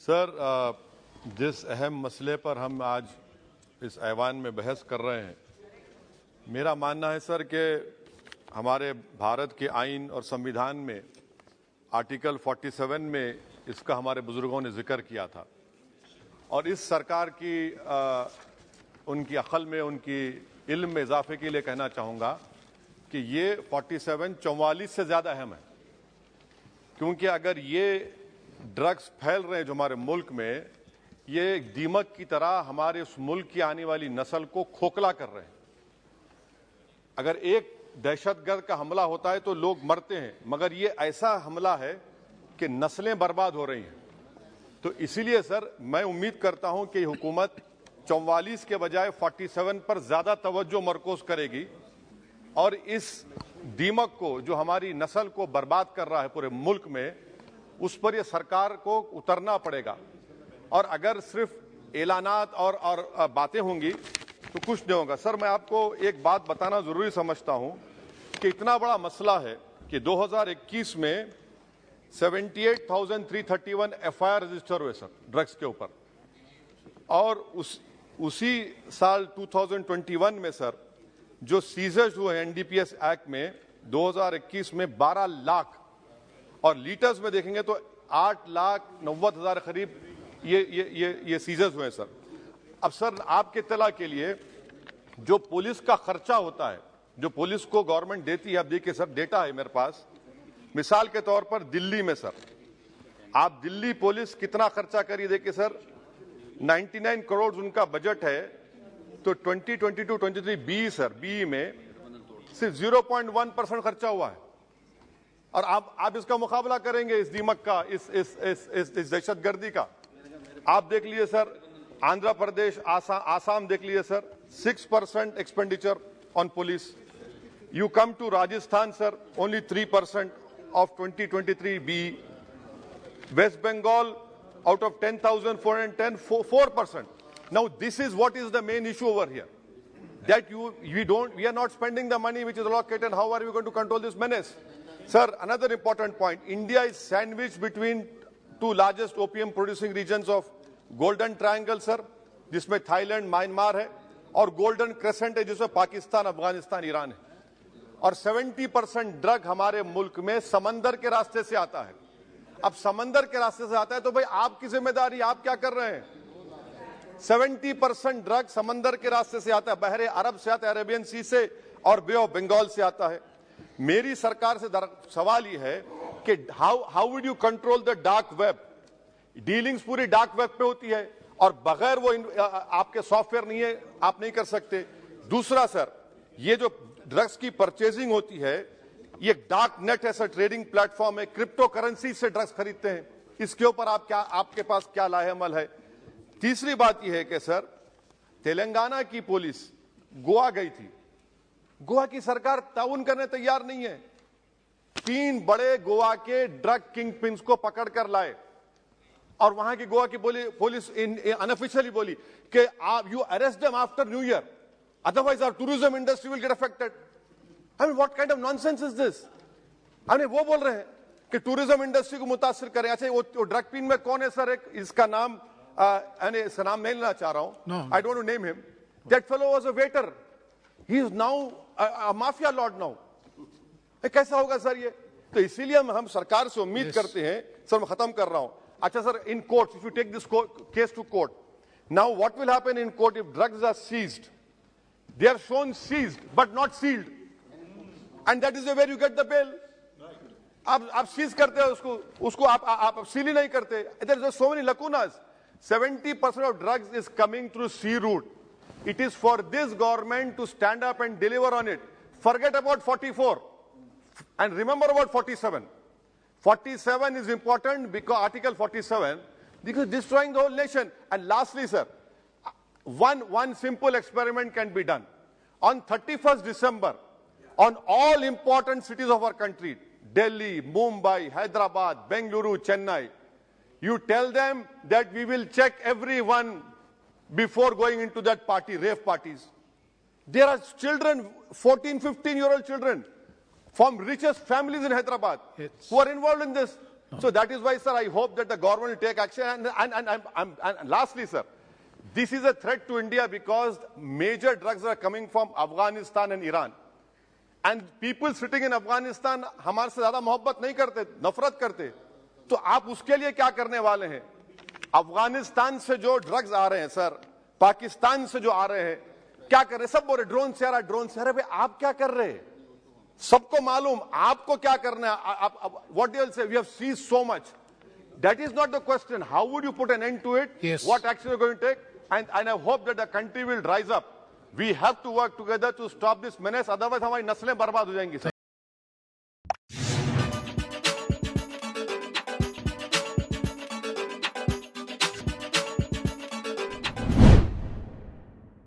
Sir, जिस अहम मसले पर हम आज इस ऐवान में बहस कर रहे हैं, मेरा मानना है सर कि हमारे भारत के आइन और संविधान में आर्टिकल 47 में इसका हमारे बुजुर्गों ने जिक्र किया था और इस सरकार की उनकी अक्ल में, उनकी इल्म में इजाफे के लिए कहना चाहूँगा कि ये 47 44 से ज़्यादा अहम है, क्योंकि अगर ये ड्रग्स फैल रहे हैं जो हमारे मुल्क में, ये एक दीमक की तरह हमारे उस मुल्क की आने वाली नस्ल को खोखला कर रहे हैं। अगर एक दहशतगर्द का हमला होता है तो लोग मरते हैं, मगर ये ऐसा हमला है कि नस्लें बर्बाद हो रही हैं। तो इसीलिए सर मैं उम्मीद करता हूं कि हुकूमत 44 के बजाय 47 पर ज्यादा तवज्जो मरकूज करेगी और इस दीमक को जो हमारी नस्ल को बर्बाद कर रहा है पूरे मुल्क में, उस पर यह सरकार को उतरना पड़ेगा। और अगर सिर्फ ऐलानात और बातें होंगी तो कुछ नहीं होगा। सर, मैं आपको एक बात बताना जरूरी समझता हूं कि इतना बड़ा मसला है कि 2021 में 78,331 FIR रजिस्टर हुए सर ड्रग्स के ऊपर, और उसी साल 2021 में सर जो सीजर्स हुए NDPS एक्ट में 2021 में 12 लाख, और लीटर्स में देखेंगे तो 8,90,000 करीब ये सीजर्स हुए सर। अब सर आपके इत्तला के लिए जो पुलिस का खर्चा होता है, जो पुलिस को गवर्नमेंट देती है, आप देखिए सर डेटा है मेरे पास। मिसाल के तौर पर दिल्ली में सर, आप दिल्ली पुलिस कितना खर्चा करिए, देखिए सर 99 करोड़ उनका बजट है, तो 2022-23 बी सर बी में सिर्फ 0.1% खर्चा हुआ है। और आप इसका मुकाबला करेंगे इस दीमक का, इस दहशतगर्दी का। आप देख लीजिए सर आंध्र प्रदेश, आसाम देख लीजिए sir 6% expenditure on police. You come to Rajasthan sir, only 3% of 2023 B. West Bengal, out of 10,410, 4%. Now this is what is the main issue over here, that we are not spending the money which is allocated. How are we going to control this menace? Sir, another important point, India is sandwiched between two largest opium producing regions of Golden Triangle sir, जिसमें Thailand, Myanmar है, और golden crescent है जिसमें Pakistan, Afghanistan, Iran है। और 70% drug हमारे मुल्क में समंदर के रास्ते से आता है। अब समंदर के रास्ते से आता है तो भाई आपकी जिम्मेदारी, आप क्या कर रहे हैं? 70% ड्रग समंदर के रास्ते से आता है, बहरे अरब से आता है, अरेबियन सी से और बे ऑफ बंगाल से आता है। मेरी सरकार से सवाल यह है कि how would you control the dark web? Dealings पूरी डार्क वेब पे होती है और बगैर वो आपके सॉफ्टवेयर नहीं है, आप नहीं कर सकते। दूसरा सर, ये जो ड्रग्स की परचेजिंग होती है, ये डार्क नेट ऐसा ट्रेडिंग प्लेटफॉर्म है, क्रिप्टो करेंसी से ड्रग्स खरीदते हैं। इसके ऊपर आपके पास क्या लाहेअमल है? तीसरी बात यह है कि सर तेलंगाना की पुलिस गोवा गई थी, गोवा की सरकार ताउन करने तैयार नहीं है। 3 बड़े गोवा के ड्रग किंग पिन्स को पकड़कर लाए और वहां की गोवा की पुलिस अनऑफिशियली बोली कि you arrest them after new year, otherwise our tourism industry will get affected. I mean, what kind of nonsense is this? I mean, वो बोल रहे हैं कि टूरिज्म इंडस्ट्री को मुतासिर करें। अच्छा, वो ड्रग पिन में कौन है सर? एक इसका नाम इसका नाम नहीं लेना चाह रहा हूं, I don't want to name him. That fellow was a waiter. He is now a mafia lord now. कैसा होगा सर ये? तो इसीलिए हम सरकार से उम्मीद करते हैं सर, मैं खत्म कर रहा हूं। अच्छा sir, in court, if you take this case to court, now what will happen in court if drugs are seized? They are shown seized but not sealed, and that is where you get the bail. आप seize करते हो उसको आप seal ही नहीं करते। There are so many lacunas. 70% of drugs is coming through sea route. It is for this government to stand up and deliver on it. Forget about 44 and remember about 47. 47 is important because Article 47, because destroying the whole nation. And lastly, sir, one simple experiment can be done. On 31st December, on all important cities of our country, Delhi, Mumbai, Hyderabad, Bengaluru, Chennai, you tell them that we will check everyone before going into that party, rave parties. There are children, 14, 15-year-old children from richest families in Hyderabad who are involved in this. So that is why, sir, I hope that the government will take action. And lastly, sir, this is a threat to India because major drugs are coming from Afghanistan and Iran. And people sitting in Afghanistan हमारे से ज्यादा मोहब्बत नहीं करते, नफरत करते. तो आप उसके लिए क्या करने वाले हैं? अफगानिस्तान से जो ड्रग्स आ रहे हैं सर, पाकिस्तान से जो आ रहे हैं, क्या कर रहे हैं? सब बोल रहे ड्रोन से आ रहा है, ड्रोन से आ रहा है. भाई आप क्या कर रहे हैं? सबको मालूम आपको क्या करना है. What else say? We have seized so much. That is not the question. How would you put an end to it? Yes. What action are you going to take? And I hope that the country will rise up. We have to work together to stop this menace. Otherwise, हमारी नस्लें बर्बाद हो जाएंगी.